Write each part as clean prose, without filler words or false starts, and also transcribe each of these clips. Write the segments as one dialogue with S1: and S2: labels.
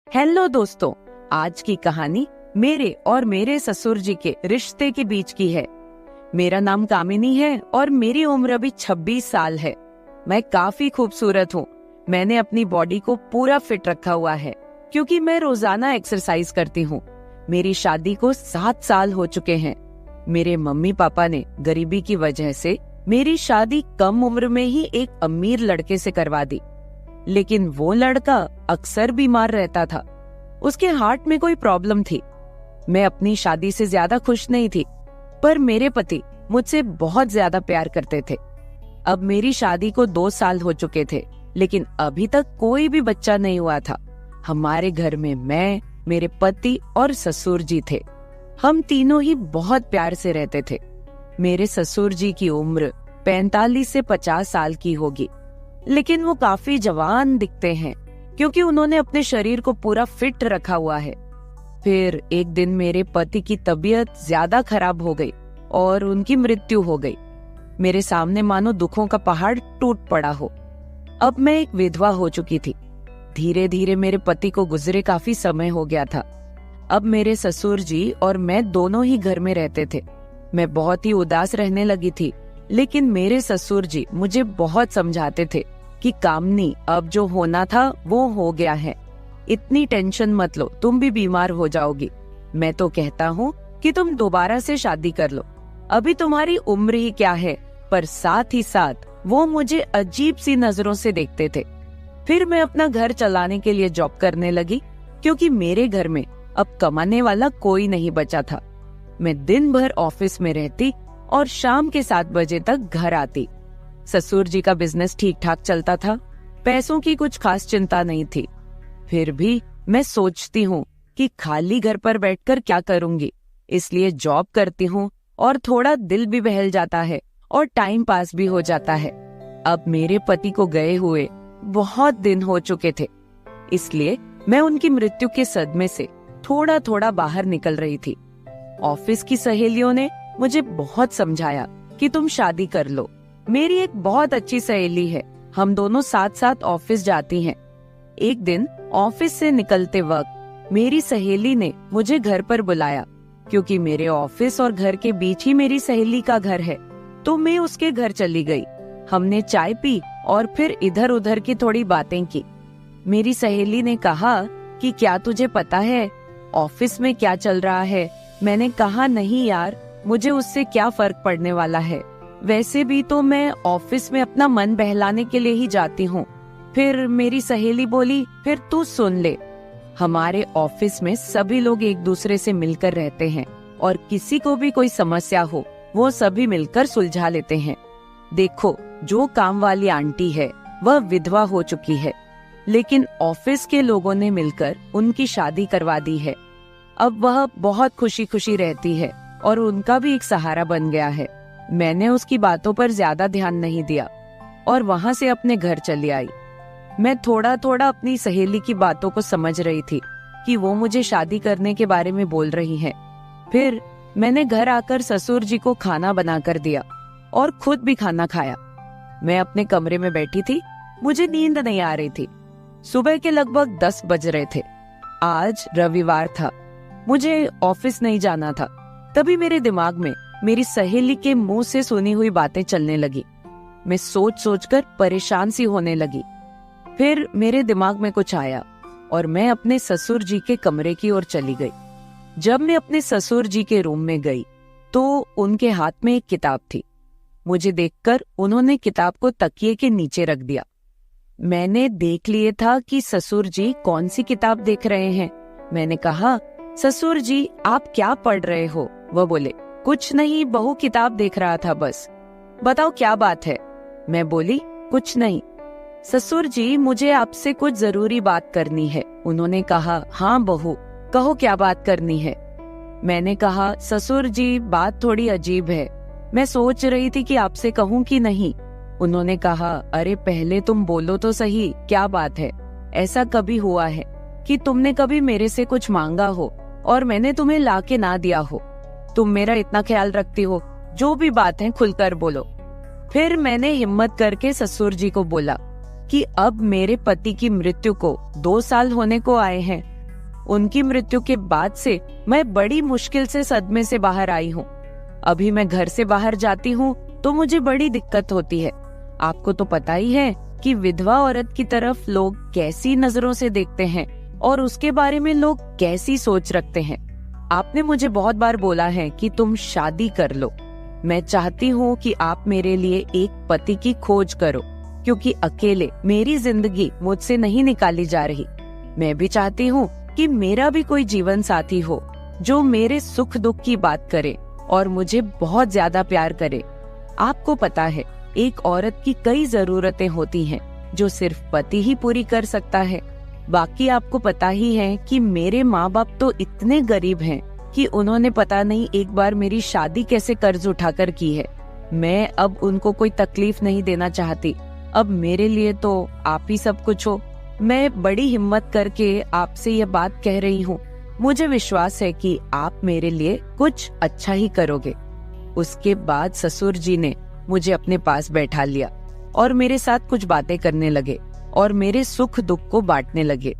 S1: Hello दोस्तों, आज की कहानी मेरे और मेरे ससुर जी के रिश्ते के बीच की है। मेरा नाम कामिनी है और मेरी उम्र अभी 26 साल है। मैं काफी खूबसूरत हूँ। मैंने अपनी बॉडी को पूरा फिट रखा हुआ है क्योंकि मैं रोजाना एक्सरसाइज करती हूँ। मेरी शादी को 7 साल हो चुके हैं। मेरे मम्मी पापा ने गरीबी की वजह से मेरी शादी कम उम्र में ही एक अमीर लड़के से करवा दी, लेकिन वो लड़का अक्सर बीमार रहता था। उसके हार्ट में कोई प्रॉब्लम थी। मैं अपनी शादी से ज्यादा खुश नहीं थी, पर मेरे पति मुझसे बहुत ज्यादा प्यार करते थे। अब मेरी शादी को 2 साल हो चुके थे, लेकिन अभी तक कोई भी बच्चा नहीं हुआ था। हमारे घर में मैं, मेरे पति और ससुर जी थे। हम तीनों ही बहुत प्यार से रहते थे। मेरे ससुर जी की उम्र 45 से 50 साल की होगी, लेकिन वो काफी जवान दिखते हैं क्योंकि उन्होंने अपने शरीर को पूरा फिट रखा हुआ है। फिर एक दिन मेरे पति की तबीयत ज्यादा खराब हो गई और उनकी मृत्यु हो गई। मेरे सामने मानो दुखों का पहाड़ टूट पड़ा हो। अब मैं एक विधवा हो चुकी थी। धीरे धीरे मेरे पति को गुजरे काफी समय हो गया था। अब मेरे ससुर जी और मैं दोनों ही घर में रहते थे। मैं बहुत ही उदास रहने लगी थी, लेकिन मेरे ससुर जी मुझे बहुत समझाते थे कि कामनी, अब जो होना था वो हो गया है। इतनी टेंशन मत लो, तुम भी बीमार हो जाओगी। मैं तो कहता हूँ कि तुम दोबारा से शादी कर लो, अभी तुम्हारी उम्र ही क्या है। पर साथ ही साथ वो मुझे अजीब सी नजरों से देखते थे। फिर मैं अपना घर चलाने के लिए जॉब करने लगी क्योंकि मेरे घर में अब कमाने वाला कोई नहीं बचा था। मैं दिन भर ऑफिस में रहती और शाम के 7 बजे तक घर आती। ससुर जी का बिजनेस ठीक ठाक चलता था, पैसों की कुछ खास चिंता नहीं थी। फिर भी मैं सोचती हूँ कि खाली घर पर बैठकर क्या करूंगी, इसलिए जॉब करती हूँ और थोड़ा दिल भी बहल जाता है और टाइम पास भी हो जाता है। अब मेरे पति को गए हुए बहुत दिन हो चुके थे, इसलिए मैं उनकी मृत्यु के सदमे से थोड़ा थोड़ा बाहर निकल रही थी। ऑफिस की सहेलियों ने मुझे बहुत समझाया कि तुम शादी कर लो। मेरी एक बहुत अच्छी सहेली है, हम दोनों साथ साथ ऑफिस जाती हैं। एक दिन ऑफिस से निकलते वक्त मेरी सहेली ने मुझे घर पर बुलाया क्योंकि मेरे ऑफिस और घर के बीच ही मेरी सहेली का घर है। तो मैं उसके घर चली गई। हमने चाय पी और फिर इधर उधर की थोड़ी बातें की। मेरी सहेली ने कहा कि क्या तुझे पता है ऑफिस में क्या चल रहा है? मैंने कहा नहीं यार, मुझे उससे क्या फर्क पड़ने वाला है, वैसे भी तो मैं ऑफिस में अपना मन बहलाने के लिए ही जाती हूँ। फिर मेरी सहेली बोली, फिर तू सुन ले, हमारे ऑफिस में सभी लोग एक दूसरे से मिलकर रहते हैं और किसी को भी कोई समस्या हो वो सभी मिलकर सुलझा लेते हैं। देखो, जो काम वाली आंटी है वह विधवा हो चुकी है, लेकिन ऑफिस के लोगों ने मिलकर उनकी शादी करवा दी है। अब वह बहुत खुशी खुशी रहती है और उनका भी एक सहारा बन गया है। मैंने उसकी बातों पर ज्यादा ध्यान नहीं दिया और वहां से अपने घर चली आई। मैं थोड़ा थोड़ा अपनी सहेली की बातों को समझ रही थी कि वो मुझे शादी करने के बारे में बोल रही हैं। फिर मैंने घर आकर ससुर जी को खाना बनाकर दिया और खुद भी खाना खाया। मैं अपने कमरे में बैठी थी, मुझे नींद नहीं आ रही थी। सुबह के लगभग 10 बज रहे थे। आज रविवार था, मुझे ऑफिस नहीं जाना था। तभी मेरे दिमाग में मेरी सहेली के मुंह से सुनी हुई बातें चलने लगी। मैं सोच सोचकर परेशान सी होने लगी। फिर मेरे दिमाग में कुछ आया और मैं अपने ससुर जी के कमरे की ओर चली गई। जब मैं अपने ससुर जी के रूम में गई तो उनके हाथ में एक किताब थी। मुझे देखकर उन्होंने किताब को तकिए के नीचे रख दिया। मैंने देख लिए था कि ससुर जी कौन सी किताब देख रहे हैं। मैंने कहा, ससुर जी आप क्या पढ़ रहे हो? वह बोले, कुछ नहीं बहू, किताब देख रहा था बस। बताओ क्या बात है? मैं बोली, कुछ नहीं। ससुर जी मुझे आपसे कुछ जरूरी बात करनी है। उन्होंने कहा, हाँ बहू कहो क्या बात करनी है। मैंने कहा, ससुर जी बात थोड़ी अजीब है, मैं सोच रही थी कि आपसे कहूँ कि नहीं। उन्होंने कहा, अरे पहले तुम बोलो तो सही, क्या बात है? ऐसा कभी हुआ है कि तुमने कभी मेरे से कुछ मांगा हो और मैंने तुम्हें लाके ना दिया हो? तुम मेरा इतना ख्याल रखती हो, जो भी बात है खुलकर बोलो। फिर मैंने हिम्मत करके ससुर जी को बोला कि अब मेरे पति की मृत्यु को 2 साल होने को आए हैं उनकी मृत्यु के बाद से मैं बड़ी मुश्किल से सदमे से बाहर आई हूँ। अभी मैं घर से बाहर जाती हूँ तो मुझे बड़ी दिक्कत होती है। आपको तो पता ही है कि विधवा औरत की तरफ लोग कैसी नजरों से देखते हैं और उसके बारे में लोग कैसी सोच रखते हैं। आपने मुझे बहुत बार बोला है कि तुम शादी कर लो। मैं चाहती हूँ कि आप मेरे लिए एक पति की खोज करो, क्योंकि अकेले मेरी जिंदगी मुझसे नहीं निकाली जा रही। मैं भी चाहती हूँ कि मेरा भी कोई जीवन साथी हो जो मेरे सुख दुख की बात करे और मुझे बहुत ज्यादा प्यार करे। आपको पता है, एक औरत की कई जरूरतें होती हैं जो सिर्फ पति ही पूरी कर सकता है। बाकी आपको पता ही है कि मेरे माँ बाप तो इतने गरीब हैं कि उन्होंने पता नहीं एक बार मेरी शादी कैसे कर्ज उठाकर की है। मैं अब उनको कोई तकलीफ नहीं देना चाहती। अब मेरे लिए तो आप ही सब कुछ हो। मैं बड़ी हिम्मत करके आपसे ये बात कह रही हूँ। मुझे विश्वास है कि आप मेरे लिए कुछ अच्छा ही करोगे। उसके बाद ससुर जी ने मुझे अपने पास बैठा लिया और मेरे साथ कुछ बातें करने लगे और मेरे सुख दुख को बांटने लगे।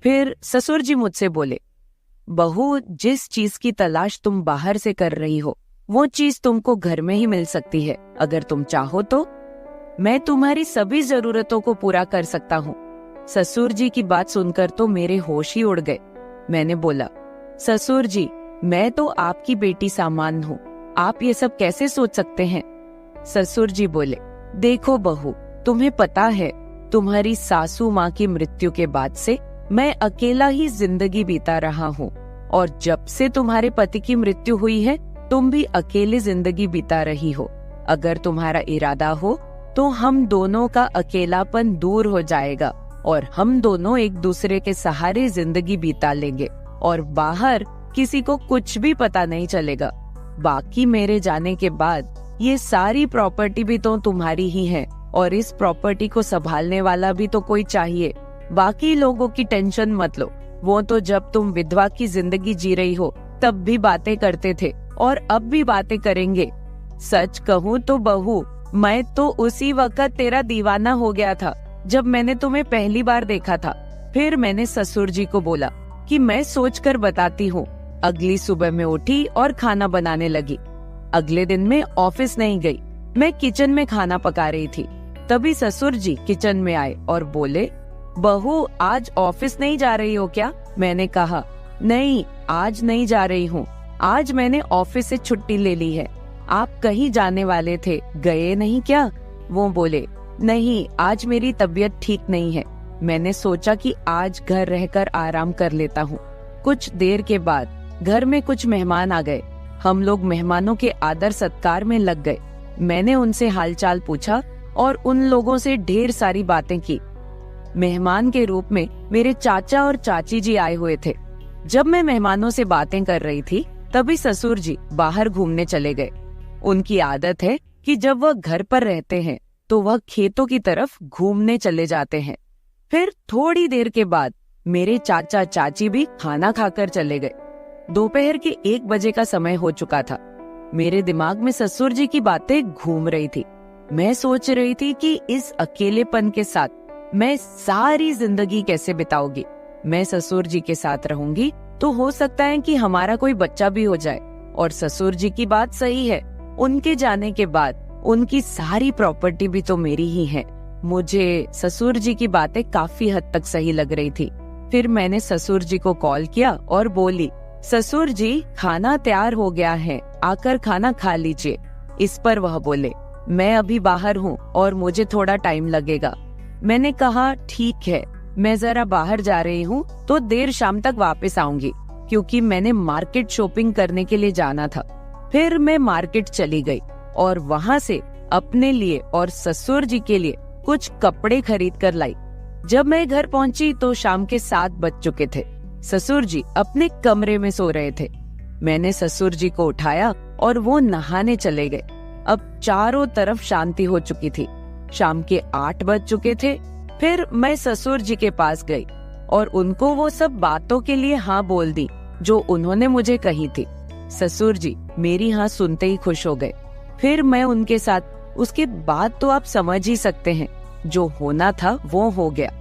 S1: फिर ससुर जी मुझसे बोले, बहू, जिस चीज की तलाश तुम बाहर से कर रही हो वो चीज तुमको घर में ही मिल सकती है। अगर तुम चाहो तो मैं तुम्हारी सभी जरूरतों को पूरा कर सकता हूँ। ससुर जी की बात सुनकर तो मेरे होश ही उड़ गए। मैंने बोला, ससुर जी, मैं तो आपकी बेटी सामान हूँ, आप ये सब कैसे सोच सकते हैं? ससुर जी बोले, देखो बहू, तुम्हें पता है तुम्हारी सासू माँ की मृत्यु के बाद से मैं अकेला ही जिंदगी बीता रहा हूँ, और जब से तुम्हारे पति की मृत्यु हुई है तुम भी अकेले जिंदगी बीता रही हो। अगर तुम्हारा इरादा हो तो हम दोनों का अकेलापन दूर हो जाएगा और हम दोनों एक दूसरे के सहारे जिंदगी बीता लेंगे और बाहर किसी को कुछ भी पता नहीं चलेगा। बाकी मेरे जाने के बाद ये सारी प्रॉपर्टी भी तो तुम्हारी ही है और इस प्रॉपर्टी को संभालने वाला भी तो कोई चाहिए। बाकी लोगों की टेंशन मत लो, वो तो जब तुम विधवा की जिंदगी जी रही हो तब भी बातें करते थे और अब भी बातें करेंगे। सच कहूँ तो बहू, मैं तो उसी वक्त तेरा दीवाना हो गया था जब मैंने तुम्हें पहली बार देखा था। फिर मैंने ससुर जी को बोला कि मैं सोचकर बताती हूँ। अगली सुबह मैं उठी और खाना बनाने लगी। अगले दिन मैं ऑफिस नहीं गई, मैं किचन में खाना पका रही थी। तभी ससुर जी किचन में आए और बोले, बहू, आज ऑफिस नहीं जा रही हो क्या? मैंने कहा, नहीं, आज नहीं जा रही हूँ। आज मैंने ऑफिस से छुट्टी ले ली है। आप कहीं जाने वाले थे, गए नहीं क्या? वो बोले, नहीं, आज मेरी तबीयत ठीक नहीं है। मैंने सोचा कि आज घर रहकर आराम कर लेता हूँ। कुछ देर के बाद घर में कुछ मेहमान आ गए। हम लोग मेहमानों के आदर सत्कार में लग गए। मैंने उनसे हालचाल पूछा और उन लोगों से ढेर सारी बातें की। मेहमान के रूप में मेरे चाचा और चाची जी आए हुए थे। जब मैं मेहमानों से बातें कर रही थी तभी ससुर जी बाहर घूमने चले गए। उनकी आदत है कि जब वह घर पर रहते हैं तो वह खेतों की तरफ घूमने चले जाते हैं। फिर थोड़ी देर के बाद मेरे चाचा चाची भी खाना खाकर चले गए। दोपहर के 1 बजे का समय हो चुका था। मेरे दिमाग में ससुर जी की बातें घूम रही थी। मैं सोच रही थी कि इस अकेलेपन के साथ मैं सारी जिंदगी कैसे बिताऊंगी। मैं ससुर जी के साथ रहूंगी तो हो सकता है कि हमारा कोई बच्चा भी हो जाए। और ससुर जी की बात सही है, उनके जाने के बाद उनकी सारी प्रॉपर्टी भी तो मेरी ही है। मुझे ससुर जी की बातें काफी हद तक सही लग रही थी। फिर मैंने ससुर जी को कॉल किया और बोली, ससुर जी, खाना तैयार हो गया है, आकर खाना खा लीजिए। इस पर वह बोले, मैं अभी बाहर हूँ और मुझे थोड़ा टाइम लगेगा। मैंने कहा, ठीक है, मैं जरा बाहर जा रही हूँ तो देर शाम तक वापस आऊंगी, क्योंकि मैंने मार्केट शॉपिंग करने के लिए जाना था। फिर मैं मार्केट चली गई और वहाँ से अपने लिए और ससुर जी के लिए कुछ कपड़े खरीद कर लाई। जब मैं घर पहुंची तो शाम के 7 बज चुके थे। ससुर जी अपने कमरे में सो रहे थे। मैंने ससुर जी को उठाया और वो नहाने चले गए। अब चारों तरफ शांति हो चुकी थी। शाम के 8 बज चुके थे। फिर मैं ससुर जी के पास गई और उनको वो सब बातों के लिए हाँ बोल दी जो उन्होंने मुझे कही थी। ससुर जी मेरी हाँ सुनते ही खुश हो गए। फिर मैं उनके साथ, उसके बाद तो आप समझ ही सकते हैं, जो होना था वो हो गया।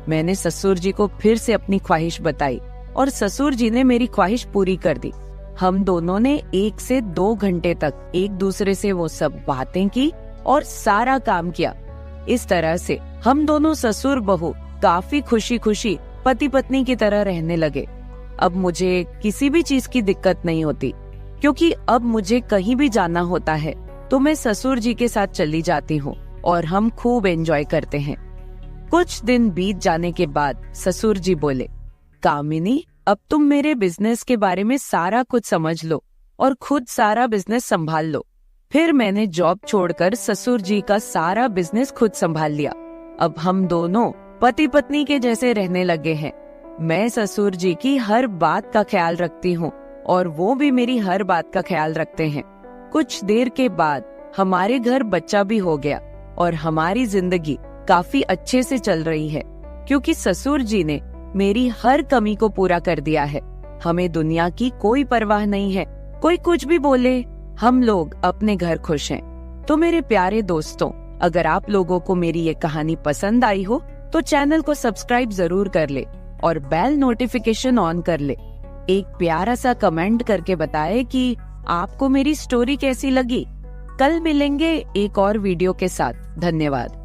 S1: मैंने ससुर जी को फिर से अपनी ख्वाहिश बताई और ससुर जी ने मेरी ख्वाहिश पूरी कर दी। हम दोनों ने 1 से 2 घंटे तक एक दूसरे से वो सब बातें की और सारा काम किया। इस तरह से हम दोनों ससुर बहू काफी खुशी खुशी पति पत्नी की तरह रहने लगे। अब मुझे किसी भी चीज की दिक्कत नहीं होती, क्योंकि अब मुझे कहीं भी जाना होता है तो मैं ससुर जी के साथ चली जाती हूँ और हम खूब एंजॉय करते हैं। कुछ दिन बीत जाने के बाद ससुर जी बोले, कामिनी, अब तुम मेरे बिजनेस के बारे में सारा कुछ समझ लो और खुद सारा बिजनेस संभाल लो। फिर मैंने जॉब छोड़कर ससुर जी का सारा बिजनेस खुद संभाल लिया। अब हम दोनों पति पत्नी के जैसे रहने लगे हैं। मैं ससुर जी की हर बात का ख्याल रखती हूँ और वो भी मेरी हर बात का ख्याल रखते हैं। कुछ देर के बाद हमारे घर बच्चा भी हो गया और हमारी जिंदगी काफी अच्छे से चल रही है, क्योंकि ससुर जी ने मेरी हर कमी को पूरा कर दिया है। हमें दुनिया की कोई परवाह नहीं है, कोई कुछ भी बोले, हम लोग अपने घर खुश हैं। तो मेरे प्यारे दोस्तों, अगर आप लोगों को मेरी ये कहानी पसंद आई हो तो चैनल को सब्सक्राइब जरूर कर ले और बेल नोटिफिकेशन ऑन कर ले। एक प्यारा सा कमेंट करके बताएं कि आपको मेरी स्टोरी कैसी लगी। कल मिलेंगे एक और वीडियो के साथ। धन्यवाद।